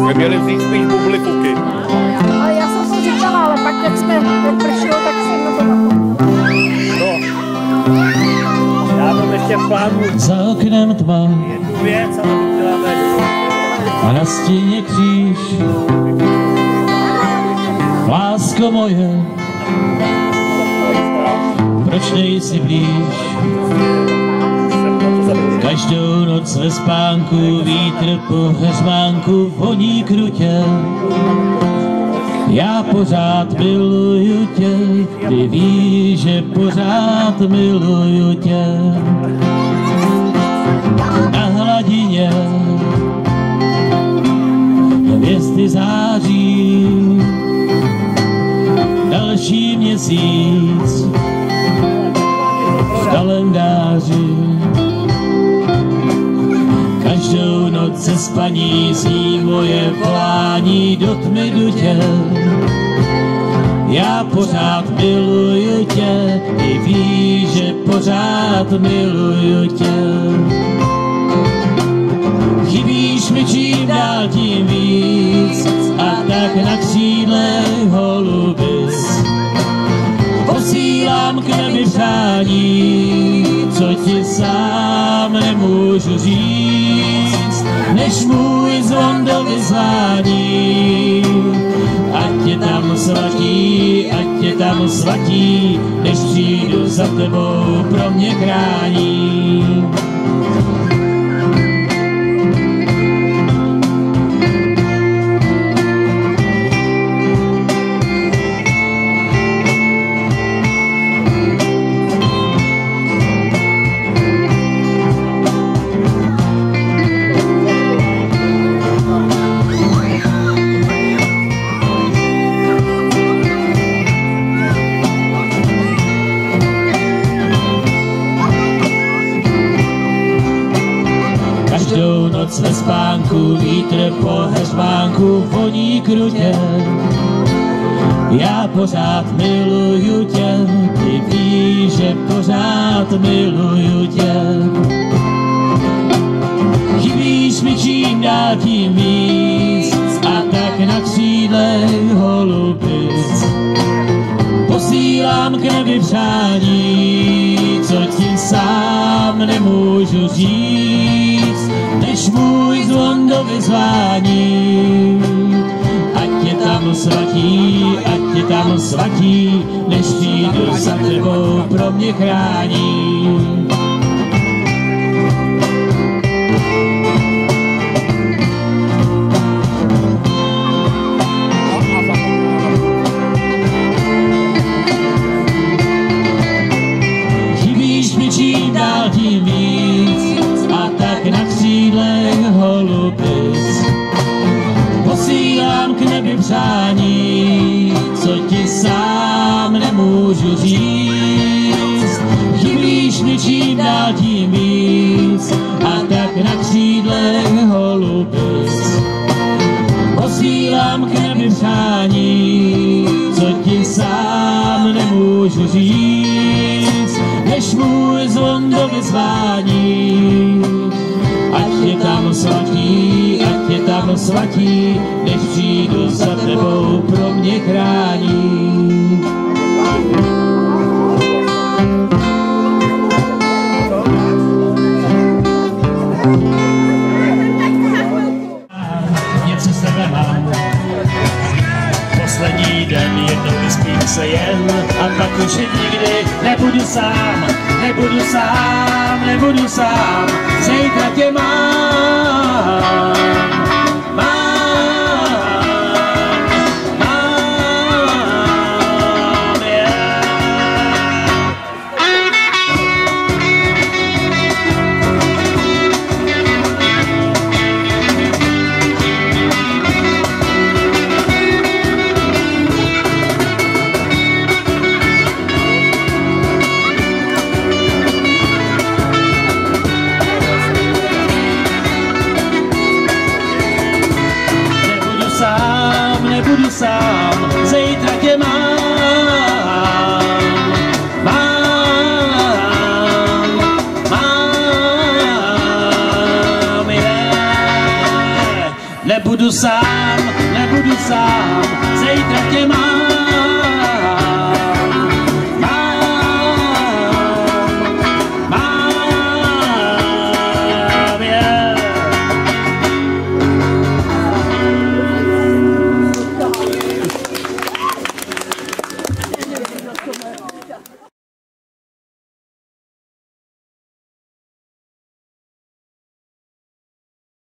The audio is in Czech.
My měli vzít spíš bubly fuky. Ale já jsem to říkala, ale pak jak pršilo, tak jsem na to napomněla. No. Já mám ještě v plánu Za oknem tma jednu věc, ale to děláme. a na stěně kříž. Lásko moje, proč nejsi blíž? Každou noc ve spánku vítr po hřmánku voní krutě. Já pořád miluju tě, ty víš, že pořád miluju tě. Na hladině hvězdy září, další měsíc v kalendáři. Každou noc ze spaní zní moje volání do tmy dutě. Já pořád miluju tě, ty víš, že pořád miluju tě. Chybíš mi čím dál tím víc a tak na křídlech holubic posílám k nebi přání, co ti sám nemůžu říct, než můj zvon do vyzvání. Ať je tam svatí, ať je tam svatí, než přijdu za tebou, pro mě chrání. Každou noc ve spánku vítr po hřmánku voní krutě. Já pořád miluju tě, ty víš, že pořád miluju tě. Chybíš mi čím dál tím víc a tak na křídlech holubic posílám k nebi přání, co ti sám nemůžu říct, než můj zvon do vyzvání. Ať je tam svatí, ať je tam svatí, než přijdu za tebou, pro mě chrání. Chybíš mi čím dál tím víc a tak na křídlech holubic posílám k nebi přání, co ti sám nemůžu říct. Chybíš mi čím dál tím víc a tak na křídlech holubic posílám k nebi přání, co ti sám nemůžu říct, než můj zvon do vyzvání. Ať je tam svatí, ať je tam svatí, než přijdu za tebou, pro mě chrání. Něco s tebe mám, poslední den jednou vyspím se jen a pak už nikdy nebudu sám, nebudu sám, nebudu sám, zítra tě mám. Nebudu sám, zítra tě mám, mám, yeah. nebudu sám, zítra tě mám.